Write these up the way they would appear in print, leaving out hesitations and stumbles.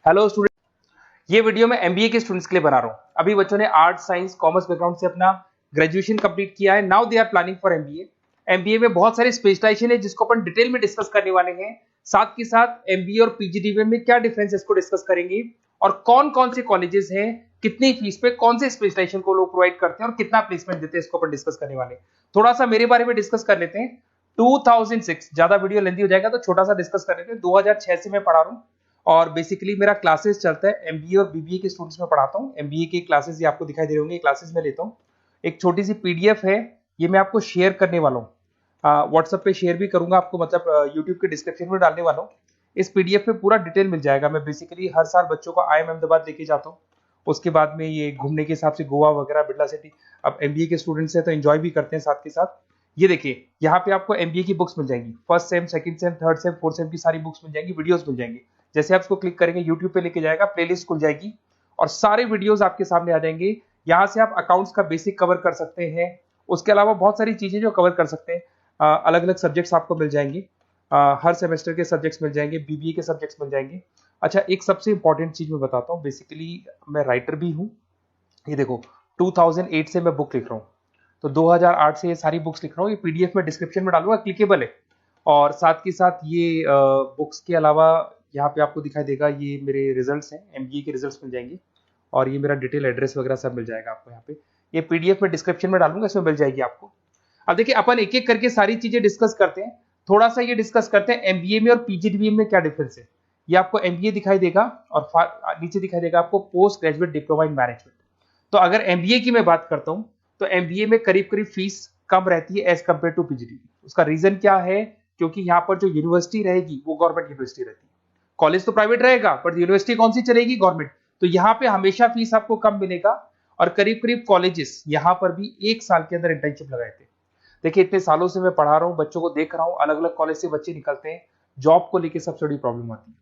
Hello student, ये video मैं MBA के स्टूडेंट्स के लिए बना रहा हूँ। अभी बच्चों ने आर्ट साइंस कॉमर्स बैकग्राउंड से अपना ग्रेजुएशन कंप्लीट किया है। Now they are planning for MBA. MBA में बहुत सारे स्पेशलाइजेशन है जिसको अपन डिटेल में डिस्कस करने वाले हैं। साथ के साथ एमबीए और पीजीडीबीएम में क्या डिफरेंस है इसको डिस्कस करेंगे और कौन कौन से कॉलेजेस हैं, कितनी फीस पे कौन से स्पेशलाइजेशन को लोग प्रोवाइड करते हैं और कितना प्लेसमेंट देते हैं, इसको अपन डिस्कस करने वाले हैं। थोड़ा सा मेरे बारे में डिस्कस कर लेते हैं। 2006, ज्यादा वीडियो लेंथी हो जाएगा तो छोटा सा डिस्कस कर लेते हैं। 2006 से मैं पढ़ा रहा हूँ और बेसिकली मेरा क्लासेस चलता है एमबीए और बीबीए के स्टूडेंट्स में पढ़ाता हूँ। एमबीए के क्लासेस ये आपको दिखाई दे रहे होंगे, क्लासेस में लेता हूँ। एक छोटी सी पीडीएफ है, ये मैं आपको शेयर करने वाला हूँ, व्हाट्सएप पे शेयर भी करूंगा आपको, मतलब यूट्यूब के डिस्क्रिप्शन में डालने वाला हूँ। इस पीडीएफ पे पूरा डिटेल मिल जाएगा। मैं बेसिकली हर साल बच्चों को IIM अहमदाबाद लेके जाता हूँ। उसके बाद में ये घूमने के हिसाब से गोवा वगैरह, बिरला सिटी। अब एमबीए के स्टूडेंट्स हैं तो एंजॉय भी करते हैं साथ के साथ। ये देखिए, यहाँ पे आपको एमबीए की बुक्स मिल जाएंगी, first sem, second same, third same, fourth same की सारी बुक्स मिल जाएंगी, वीडियोस मिल जाएंगी। जैसे आप इसको क्लिक करेंगे यूट्यूब पे लेके जाएगा, प्लेलिस्ट खुल जाएगी और सारे वीडियोस आपके सामने आ जाएंगे। यहाँ से आप अकाउंट्स का बेसिक कवर कर सकते हैं। उसके अलावा बहुत सारी चीजें जो कवर कर सकते हैं, अलग अलग सब्जेक्ट्स आपको मिल जाएंगे, हर सेमेस्टर के सब्जेक्ट्स मिल जाएंगे, बीबीए के सब्जेक्ट्स मिल जाएंगे। अच्छा, एक सबसे इंपॉर्टेंट चीज मैं बताता हूँ, बेसिकली मैं राइटर भी हूँ। ये देखो, 2008 से मैं बुक लिख रहा हूँ, तो 2008 से ये सारी बुक्स लिख रहा हूँ। ये पीडीएफ में डिस्क्रिप्शन में डालूंगा, क्लिकेबल है। और साथ के साथ ये बुक्स के अलावा यहाँ पे आपको दिखाई देगा, ये मेरे रिजल्ट्स हैं, एमबीए के रिजल्ट्स मिल जाएंगे और ये मेरा डिटेल एड्रेस वगैरह सब मिल जाएगा आपको यहाँ पे। ये पीडीएफ में डिस्क्रिप्शन में डालूंगा, इसमें मिल जाएगी आपको। अब देखिए, अपन एक एक करके सारी चीजें डिस्कस करते हैं। थोड़ा सा ये डिस्कस करते हैं एमबीए में और पीजीडीबीएम में क्या डिफरेंस है। ये आपको एमबीए दिखाई देगा और नीचे दिखाई देगा आपको post graduate diploma in management. तो अगर एमबीए की मैं बात करता हूं तो एमबीए में करीब करीब फीस कम रहती है एज कंपेयर टू पीजीडीबी। उसका रीजन क्या है? क्योंकि यहाँ पर जो यूनिवर्सिटी रहेगी वो गवर्नमेंट यूनिवर्सिटी रहती है। कॉलेज तो प्राइवेट रहेगा बट यूनिवर्सिटी कौन सी चलेगी? गवर्नमेंट। तो यहाँ पे हमेशा फीस आपको कम मिलेगा। और करीब करीब कॉलेजेस यहाँ पर भी 1 साल के अंदर इंटर्नशिप लगाए थे। देखिए, इतने सालों से मैं पढ़ा रहा हूँ, बच्चों को देख रहा हूँ, अलग अलग कॉलेज से बच्चे निकलते हैं, जॉब को लेकर सबसे बड़ी प्रॉब्लम आती है।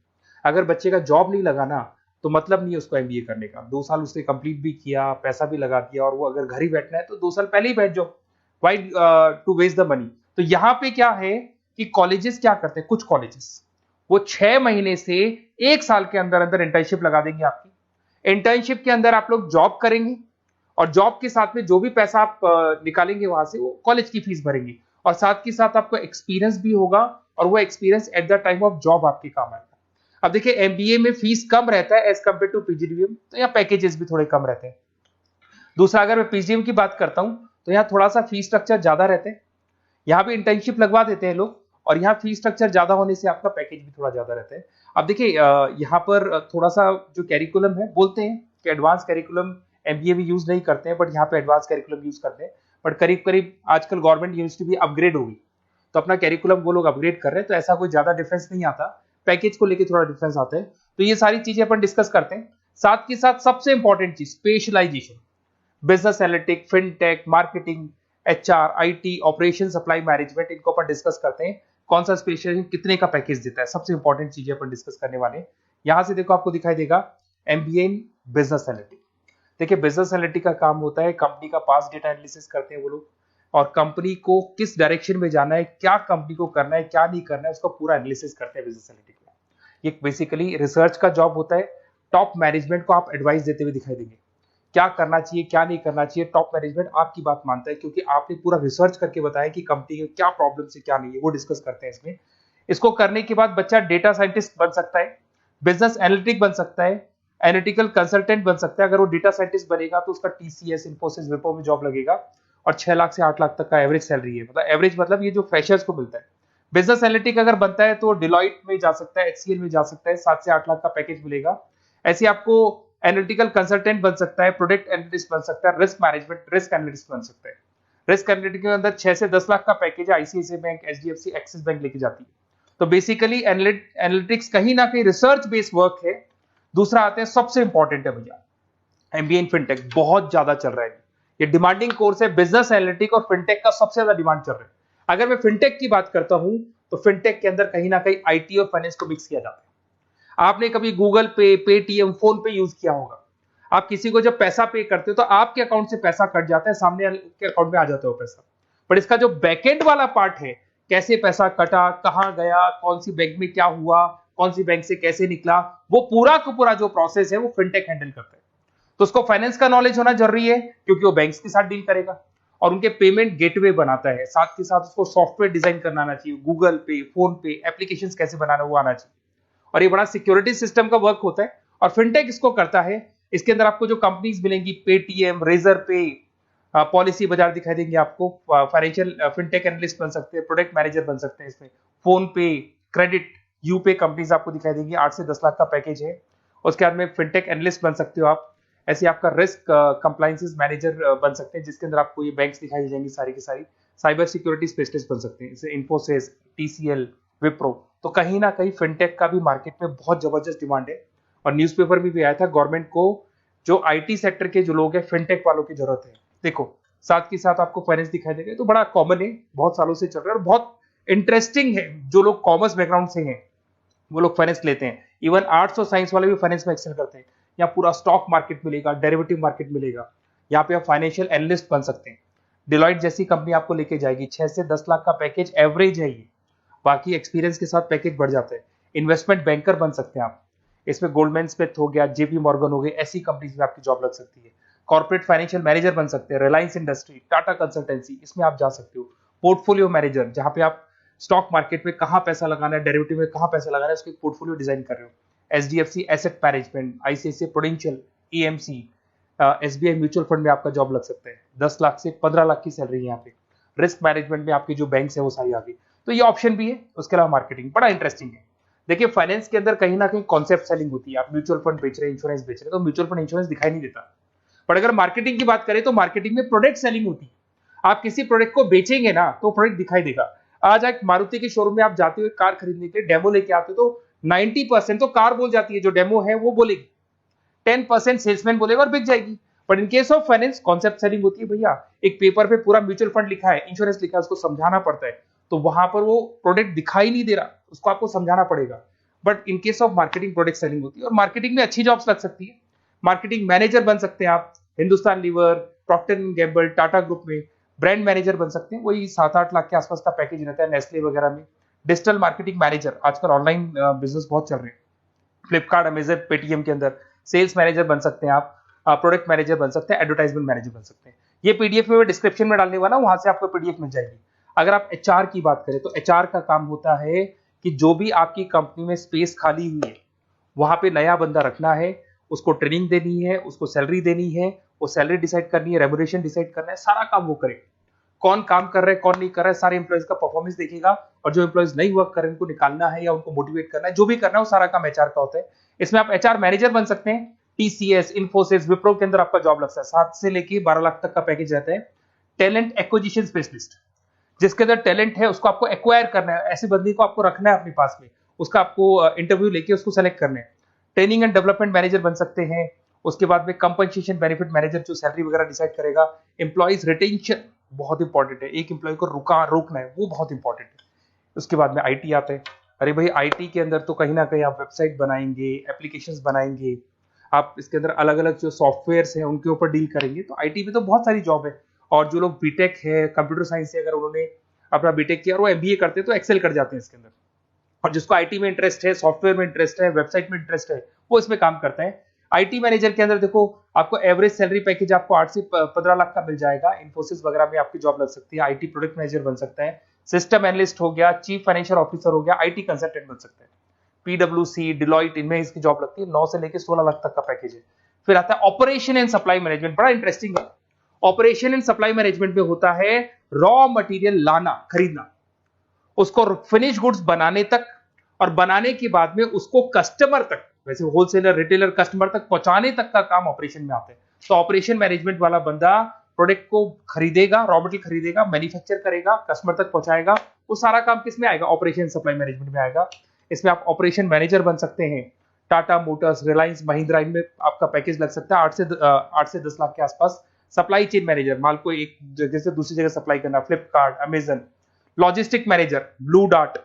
अगर बच्चे का जॉब नहीं लगा ना, तो मतलब नहीं है उसको एमबीए करने का। 2 साल उसने कंप्लीट भी किया, पैसा भी लगा दिया, और वो अगर घर ही बैठना है तो 2 साल पहले ही बैठ जाओ। Why to waste the money? तो यहाँ पे क्या है कि कॉलेजेस क्या करते हैं, कुछ कॉलेजेस वो 6 महीने से 1 साल के अंदर अंदर इंटर्नशिप लगा देंगे आपकी। इंटर्नशिप के अंदर आप लोग जॉब करेंगे और जॉब के साथ में जो भी पैसा आप निकालेंगे वहां से, वो कॉलेज की फीस भरेंगे। और साथ के साथ आपको एक्सपीरियंस भी होगा और वो experience at the time of job आपके काम आएगा। अब देखिए, एमबीए में फीस कम रहता है एज कंपेयर टू पीजीडीबीएम, तो यहाँ पैकेजेस भी थोड़े कम रहते हैं। दूसरा, अगर मैं पीजीडीबीएम की बात करता हूं तो यहाँ थोड़ा सा फीस स्ट्रक्चर ज्यादा रहते हैं। यहाँ भी इंटर्नशिप लगवा देते हैं लोग और यहाँ फीस स्ट्रक्चर ज्यादा होने से आपका पैकेज भी थोड़ा ज्यादा रहता है। अब देखिए, यहाँ पर थोड़ा सा जो कैरिकुलम है, बोलते हैं कि एडवांस कैरिकुलम एमबीए भी यूज नहीं करते हैं, बट यहाँ पे एडवांस कैरिकुलम यूज करते हैं। बट करीब करीब आजकल गवर्नमेंट यूनिवर्सिटी भी अपग्रेड होगी, तो अपना कैरिकुलम वो लोग अपग्रेड कर रहे हैं, तो ऐसा कोई ज्यादा डिफरेंस नहीं आता। पैकेज को लेके थोड़ा डिफरेंस आता है। तो ये सारी चीजें अपन डिस्कस करते हैं। साथ के साथ सबसे इंपॉर्टेंट चीज, specialization, business analytic, fintech, marketing, HR, IT, operation, supply management, इनको अपन डिस्कस करते हैं। कौन सा स्पेशलाइजेशन कितने का पैकेज देता है, सबसे इंपॉर्टेंट चीजें अपन डिस्कस करने वाले हैं। यहां से देखो, आपको दिखाई देगा एमबीए इन बिजनेस एनालिटिक। देखिए, बिजनेस एनालिटिक का काम होता है, कंपनी का पास डेटा एनालिसिस करते हैं वो लोग, और कंपनी को किस डायरेक्शन में जाना है, क्या कंपनी को करना है, क्या नहीं करना है, उसका पूरा एनालिसिस करते हैं बिजनेस एनालिटिक में। ये बेसिकली रिसर्च का जॉब होता है। टॉप मैनेजमेंट को आप एडवाइस देते हुए दिखाई देंगे, क्या करना चाहिए, क्या नहीं करना चाहिए। टॉप मैनेजमेंट आपकी बात मानता है क्योंकि आपने पूरा रिसर्च करके बताया कि कंपनी के क्या प्रॉब्लम है, क्या नहीं है, वो डिस्कस करते हैं इसमें। इसको करने के बाद बच्चा डेटा साइंटिस्ट बन सकता है, बिजनेस एनालिटिक बन सकता है, एनालिटिकल कंसल्टेंट बन सकता है। अगर वो डेटा साइंटिस्ट बनेगा तो उसका टीसीएस, इन्फोसिस, विप्रो में जॉब लगेगा और 6 लाख से 8 लाख तक का एवरेज सैलरी है। मतलब एवरेज मतलब ये जो फ्रेशर्स को मिलता है। बिजनेस एनालिटिक अगर बनता है तो डिलॉइट में जा सकता है, एचसीएल में जा सकता है, 7 से 8 लाख का पैकेज मिलेगा। ऐसे आपको एनालिटिकल कंसल्टेंट बन सकता है, प्रोडक्ट एनालिस्ट बन सकता है, रिस्क मैनेजमेंट, रिस्क एनालिस्ट बन सकता है। रिस्क एनालिटिक के अंदर 6 से 10 लाख का पैकेज है, ICICI bank, HDFC, axis bank लेके जाती है। तो बेसिकली एनालिटिक्स कहीं ना कहीं रिसर्च बेस्ड वर्क है। दूसरा आते हैं, सबसे इंपॉर्टेंट है भैया, एमबीए इन फिनटेक बहुत ज्यादा चल रहा है। ये डिमांडिंग कोर्स है, बिजनेस एनालिटिक और फिनटेक का सबसे ज्यादा डिमांड चल रहा है। अगर मैं फिनटेक की बात करता हूं तो फिनटेक के अंदर कहीं ना कहीं आईटी और फाइनेंस को मिक्स किया जाता है। आपने कभी गूगल पे, पेटीएम, फोन पे यूज किया होगा। आप किसी को जब पैसा पे करते हो तो आपके अकाउंट से पैसा कट जाता है, सामने के अकाउंट में आ जाता है वो पैसा। पर इसका जो बैकएंड वाला पार्ट है, कैसे पैसा कटा, कहां गया, कौन सी बैंक में क्या हुआ, कौन सी बैंक से कैसे निकला, वो पूरा का पूरा जो प्रोसेस है वो फिनटेक हैंडल करता है। तो उसको फाइनेंस का नॉलेज होना जरूरी है क्योंकि वो बैंक्स के साथ डील करेगा और उनके पेमेंट गेटवे बनाता है। साथ के साथ उसको सॉफ्टवेयर डिजाइन करना आना चाहिए, गूगल पे, फोन पे, एप्लीकेशन कैसे बनाना वो आना चाहिए। और ये बड़ा सिक्योरिटी सिस्टम का वर्क होता है और फिनटेक इसको करता है। इसके अंदर आपको जो कंपनीज मिलेंगी, पेटीएम, रेजर पे, पॉलिसी बाजार दिखाई देंगे आपको। फाइनेंशियल फिनटेक एनालिस्ट बन सकते हैं, प्रोडक्ट मैनेजर बन सकते हैं इसमें। फोन पे, क्रेडिट, यूपे कंपनीज आपको दिखाई देंगी। 8 से 10 लाख का पैकेज है। उसके बाद में फिनटेक एनालिस्ट बन सकते हो आप। ऐसे आपका रिस्क कंप्लायंसेस मैनेजर बन सकते हैं, जिसके अंदर आपको ये बैंक्स दिखाई दे जाएंगी सारी की सारी। साइबर सिक्योरिटी स्पेशलिस्ट बन सकते हैं, जैसे इन्फोसिस, टीसीएल, विप्रो। तो कहीं ना कहीं फिनटेक का भी मार्केट में बहुत जबरदस्त डिमांड है। और न्यूज़पेपर में भी आया था, गवर्नमेंट को जो आईटी सेक्टर के जो लोग हैं फिनटेक वालों की जरूरत है। देखो साथ के साथ आपको फाइनेंस दिखाई देगा, तो बड़ा कॉमन है, बहुत सालों से चल रहा है और बहुत इंटरेस्टिंग है। जो लोग कॉमर्स बैकग्राउंड से हैं वो लोग फाइनेंस लेते हैं। इवन आर्ट्स और साइंस वाले भी फाइनेंस में एक्सेल करते हैं। यहाँ पूरा स्टॉक मार्केट मिलेगा, डेरिवेटिव मार्केट मिलेगा। यहाँ पे आप फाइनेंशियल एनालिस्ट बन सकते हैं। डिलॉयट जैसी कंपनी आपको लेके जाएगी। 6 से 10 लाख का पैकेज एवरेज है ये, बाकी एक्सपीरियंस के साथ पैकेज बढ़ जाता है। इन्वेस्टमेंट बैंकर बन सकते हैं आप, इसमें गोल्डमैन स्मिथ हो गया, जेपी मॉर्गन हो गए, ऐसी कंपनीज में आपकी जॉब लग सकती है। कॉर्पोरेट फाइनेंशियल मैनेजर बन सकते हैं, रिलायंस इंडस्ट्री, टाटा कंसल्टेंसी, इसमें आप जा सकते हो। पोर्टफोलियो मैनेजर, जहां पे आप स्टॉक मार्केट में कहां पैसा लगाना है, डेरिवेटिव में कहां पैसा लगाना है, उसके पोर्टफोलियो डिजाइन कर रहे हो। HDFC asset management, ICICI prudential, EMC, SBI mutual fund में आपका जॉब लग सकता है। 10 लाख से 15 लाख की सैलरी है यहाँ पे। रिस्क मैनेजमेंट में आपकी जो बैंक्स है वो सारी आ गई। तो ये ऑप्शन भी है। उसके अलावा मार्केटिंग बड़ा इंटरेस्टिंग है। देखिए फाइनेंस के अंदर कहीं ना कहीं कॉन्सेप्ट सेलिंग होती है। आप म्यूचुअल फंड बेच रहे हैं, इंश्योरेंस बेच रहे हैं, तो म्यूचुअल फंड इंश्योरेंस दिखाई नहीं देता। पर अगर मार्केटिंग की बात करें तो मार्केटिंग में प्रोडक्ट सेलिंग होती है। आप किसी प्रोडक्ट को बेचेंगे ना तो प्रोडक्ट दिखाई देगा। आज एक मारुति के शोरूम में आप जाते हो कार खरीदने के लिए, डेमो लेके आते हो तो 90% तो कार बोल जाती है, जो डेमो है वो बोलेगी। 10% सेल्समैन बोलेगा और बिक जाएगी। But in case of finance concept selling होती है भैया। एक पेपर पे पूरा म्यूचुअल फंड लिखा है, इंश्योरेंस लिखा है, उसको समझाना पड़ता है। तो वहां पर वो प्रोडक्ट दिखाई नहीं दे रहा, उसको आपको समझाना पड़ेगा। But in case of marketing product selling होती है और मार्केटिंग में अच्छी जॉब्स लग सकती है। मार्केटिंग मैनेजर बन सकते हैं आप, Hindustan Lever, Procter and Gamble, Tata group में ब्रांड मैनेजर बन सकते हैं। वही 7-8 लाख के आसपास का पैकेज रहता है, नेस्ले वगैरह में। डिजिटल मार्केटिंग मैनेजर, आजकल ऑनलाइन बिजनेस बहुत चल रहे हैं, फ्लिपकार्ट, अमेजन, पेटीएम के अंदर सेल्स मैनेजर बन सकते हैं आप। प्रोडक्ट मैनेजर बन सकते हैं, एडवर्टाइजमेंट मैनेजर बन सकते हैं। ये पीडीएफ में डिस्क्रिप्शन में डालने वाला, वहां से आपको पीडीएफ मिल जाएगी। अगर आप एचआर की बात करें तो एचआर का काम होता है कि जो भी आपकी कंपनी में स्पेस खाली हुई है वहां पे नया बंदा रखना है, उसको ट्रेनिंग देनी है, उसको सैलरी देनी है, वो सैलरी डिसाइड करनी है, रेम्युनरेशन डिसाइड करना है, सारा काम वो करे। कौन काम कर रहा है, कौन नहीं कर रहा है, सारे एम्प्लॉइज का परफॉर्मेंस देखेगा। और जो एम्प्लॉइज नहीं वर्क कर रहे हैं उनको निकालना है या उनको मोटिवेट करना है, जो भी करना है वो सारा काम एचआर का होता है। इसमें आप एचआर मैनेजर बन सकते हैं। टीसीएस, इन्फोसिस, विप्रो के अंदर आपका जॉब लगता है। 7 से लेके 12 लाख तक का पैकेज रहता है। टैलेंट एक्विजिशन स्पेशलिस्ट, जिसके अंदर टैलेंट है उसको आपको एक्वायर करना है, ऐसे बंदे को आपको रखना है अपने पास में, उसका आपको इंटरव्यू लेके उसको सेलेक्ट करना है। ट्रेनिंग एंड डेवलपमेंट मैनेजर बन सकते हैं। उसके बाद में कंपनसेशन बेनिफिट मैनेजर, जो सैलरी वगैरह डिसाइड करेगा। एम्प्लॉइज रिटेंशन बहुत इंपॉर्टेंट है, एक एम्प्लॉय को रोकना है, वो बहुत इंपॉर्टेंट है। उसके बाद में आईटी आता है। अरे भाई आईटी के अंदर तो कहीं ना कहीं आप वेबसाइट बनाएंगे, एप्लीकेशंस बनाएंगे, आप इसके अंदर अलग अलग जो सॉफ्टवेयर्स हैं उनके ऊपर डील करेंगे। तो आईटी में तो बहुत सारी जॉब है। और जो लोग बीटेक है, कंप्यूटर साइंस से अगर उन्होंने अपना बीटेक किया और वो एमबीए करते हैं तो एक्सेल कर जाते हैं इसके अंदर। और जिसको आईटी में इंटरेस्ट है, सॉफ्टवेयर में इंटरेस्ट है, वेबसाइट में इंटरेस्ट है, वो इसमें काम करता है। आईटी मैनेजर के अंदर देखो आपको एवरेज सैलरी पैकेज आपको 8 से 15 लाख का मिल जाएगा। इन्फोसिस वगैरह में आपकी जॉब लग सकती है। आईटी प्रोडक्ट मैनेजर बन सकता है, सिस्टम एनालिस्ट हो गया, चीफ फाइनेंशियल ऑफिसर हो गया, आईटी कंसल्टेंट बन सकते हैं। पीडब्ल्यूसी, डिलॉयट, इनमें इसकी जॉब लगती है। 9 से लेकर 16 लाख तक का पैकेज है। फिर आता है ऑपरेशन एंड सप्लाई मैनेजमेंट, बड़ा इंटरेस्टिंग है। ऑपरेशन एंड सप्लाई मैनेजमेंट में होता है रॉ मटेरियल लाना, खरीदना, उसको फिनिश गुड्स बनाने तक, और बनाने के बाद में उसको कस्टमर तक, वैसे होलसेलर, रिटेलर, कस्टमर तक पहुंचाने तक का काम ऑपरेशन में आता है। तो ऑपरेशन मैनेजमेंट वाला बंदा प्रोडक्ट को खरीदेगा, रॉ मटेरियल खरीदेगा, मैन्युफैक्चर करेगा, कस्टमर तक पहुंचाएगा। वो सारा काम किस में आएगा? ऑपरेशन सप्लाई मैनेजमेंट में आएगा। इसमें आप ऑपरेशन मैनेजर बन सकते हैं। टाटा मोटर्स, रिलायंस, महिंद्रा, इनमें आपका पैकेज लग सकता है 8 से 10 लाख के आसपास। सप्लाई चेन मैनेजर, माल को एक जगह से दूसरी जगह सप्लाई करना, Flipkart, Amazon. Logistic manager, blue dart,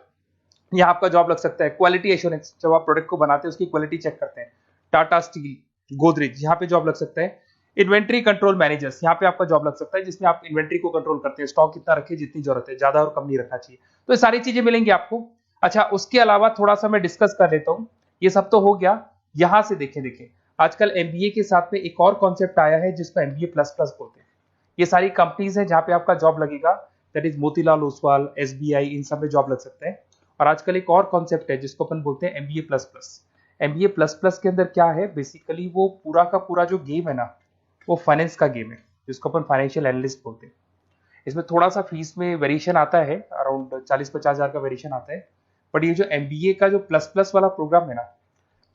यहाँ आपका जॉब लग सकता है। क्वालिटी एश्योरेंस, जब आप प्रोडक्ट को बनाते हैं उसकी क्वालिटी चेक करते हैं। टाटा स्टील, गोदरेज, यहाँ पे जॉब लग सकता है। इन्वेंट्री कंट्रोल मैनेजर्स, यहाँ पे आपका जॉब लग सकता है, जिसमें आप इन्वेंट्री को कंट्रोल करते हैं, स्टॉक कितना रखे, जितनी जरूरत है, ज्यादा और कम नहीं रखना चाहिए। तो ये सारी चीजें मिलेंगी आपको। अच्छा, उसके अलावा थोड़ा सा मैं डिस्कस कर लेता हूँ। ये सब तो हो गया। यहाँ से देखें आजकल एमबीए के साथ में एक और कॉन्सेप्ट आया है जिसको एमबीए प्लस प्लस बोलते हैं। ये सारी कंपनीज हैं जहाँ पे आपका जॉब लगेगा, दैट इज मोतीलाल ओसवाल, एसबीआई, इन सब में जॉब लग सकता है। और आजकल एक और कॉन्सेप्ट है जिसको अपन बोलते हैं MBA plus plus. MBA plus plus के अंदर क्या है, बेसिकली वो पूरा का पूरा जो गेम है ना, वो फाइनेंस का गेम है, जिसको अपन फाइनेंशियल एनालिस्ट बोलते हैं। इसमें थोड़ा सा फीस में वेरिएशन आता है, अराउंड 40-50 हज़ार का वेरिएशन आता है। बट ये जो एमबीए का जो प्लस प्लस वाला प्रोग्राम है ना,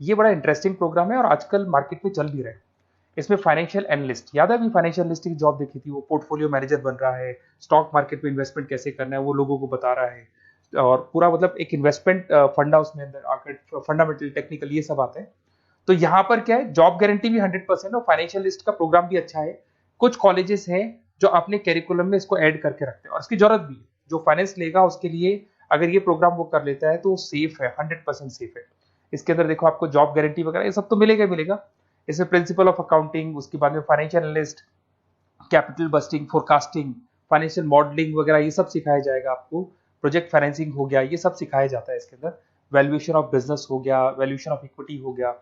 ये बड़ा इंटरेस्टिंग प्रोग्राम है और आजकल मार्केट में चल भी रहा है। इसमें फाइनेंशियल एनालिस्ट, याद है अभी फाइनेंशियल एनालिस्ट की जॉब देखी थी, वो पोर्टफोलियो मैनेजर बन रहा है, स्टॉक मार्केट में इन्वेस्टमेंट कैसे करना है वो लोगों को बता रहा है, और पूरा मतलब एक इन्वेस्टमेंट फंडा उसमें अंदर आकर फंडामेंटल टेक्निकल ये सब आता है। तो यहाँ पर क्या है, जॉब गारंटी भी 100% और फाइनेंशियल लिस्ट का प्रोग्राम भी अच्छा है। कुछ कॉलेजेस हैं जो अपने कैरिकुलम में इसको ऐड करके रखते हैं और इसकी जरूरत भी है। जो फाइनेंस लेगा उसके लिए अगर ये प्रोग्राम वो कर लेता है तो सेफ है, 100% सेफ है। इसके अंदर देखो आपको जॉब गारंटी वगैरह ये सब तो मिलेगा मिलेगा। इसमें प्रिंसिपल ऑफ अकाउंटिंग, उसके बाद में financial analyst, capital budgeting, forecasting, financial modelling वगैरह ये सब सिखाया जाएगा आपको। प्रोजेक्ट फाइनेंसिंग हो गया, ये सब सिखाया जाता है इसके अंदर। वैल्यूएशन ऑफ बिजनेस हो गया, वैल्यूएशन ऑफ इक्विटी हो गया।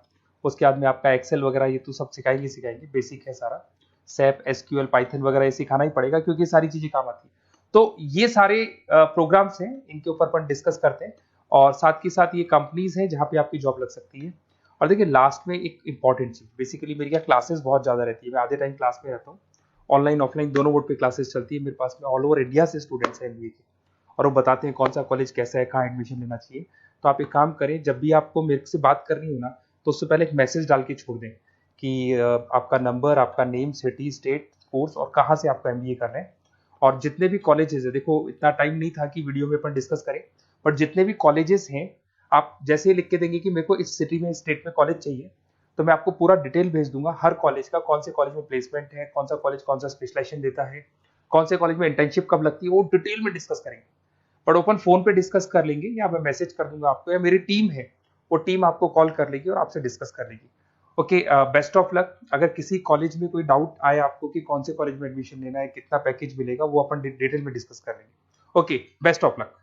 उसके बाद में आपका एक्सेल वगैरह ये तो सब सिखाएंगे, बेसिक है सारा। सैप, एसक्यूएल, पाइथन वगैरह ये सिखाना ही पड़ेगा क्योंकि ये सारी चीजें काम आती है। तो ये सारे प्रोग्राम्स हैं, इनके ऊपर अपन डिस्कस करते हैं। और साथ के साथ ये कंपनीज हैं जहाँ पे आपकी जॉब लग सकती है। और देखिए लास्ट में एक इंपॉर्टेंट चीज, बेसिकली मेरी क्या क्लासेस बहुत ज्यादा रहती है, मैं आधे टाइम क्लास में रहता हूँ। ऑनलाइन ऑफलाइन दोनों मोड पे क्लासेस चलती है मेरे पास में। ऑल ओवर इंडिया से स्टूडेंट्स हैं एमबीए के, और वो बताते हैं कौन सा कॉलेज कैसा है, कहाँ एडमिशन लेना चाहिए। तो आप एक काम करें, जब भी आपको मेरे से बात करनी हो ना, तो उससे पहले एक मैसेज डाल के छोड़ दें कि आपका नंबर, आपका नेम, सिटी, स्टेट, कोर्स और कहाँ से आपका एमबीए कर रहे हैं। और जितने भी कॉलेजेस है, देखो इतना टाइम नहीं था कि वीडियो में अपन डिस्कस करें, बट जितने भी कॉलेजेस हैं आप जैसे ही लिख के देंगे कि मेरे को इस सिटी में, इस स्टेट में कॉलेज चाहिए, तो मैं आपको पूरा डिटेल भेज दूंगा हर कॉलेज का, कौन से कॉलेज में प्लेसमेंट है, कौन सा कॉलेज कौन सा स्पेशलाइजेशन देता है, कौन से कॉलेज में इंटर्नशिप कब लगती है, वो डिटेल में डिस्कस करेंगे। बट ओपन फोन पे डिस्कस कर लेंगे, या मैं मैसेज कर दूंगा आपको, या मेरी टीम है वो टीम आपको कॉल कर लेगी और आपसे डिस्कस कर लेगी। Okay, best of luck. अगर किसी कॉलेज में कोई डाउट आए आपको कि कौन से कॉलेज में एडमिशन लेना है, कितना पैकेज मिलेगा, वो अपन डिटेल में डिस्कस कर लेंगे। Okay, best of luck.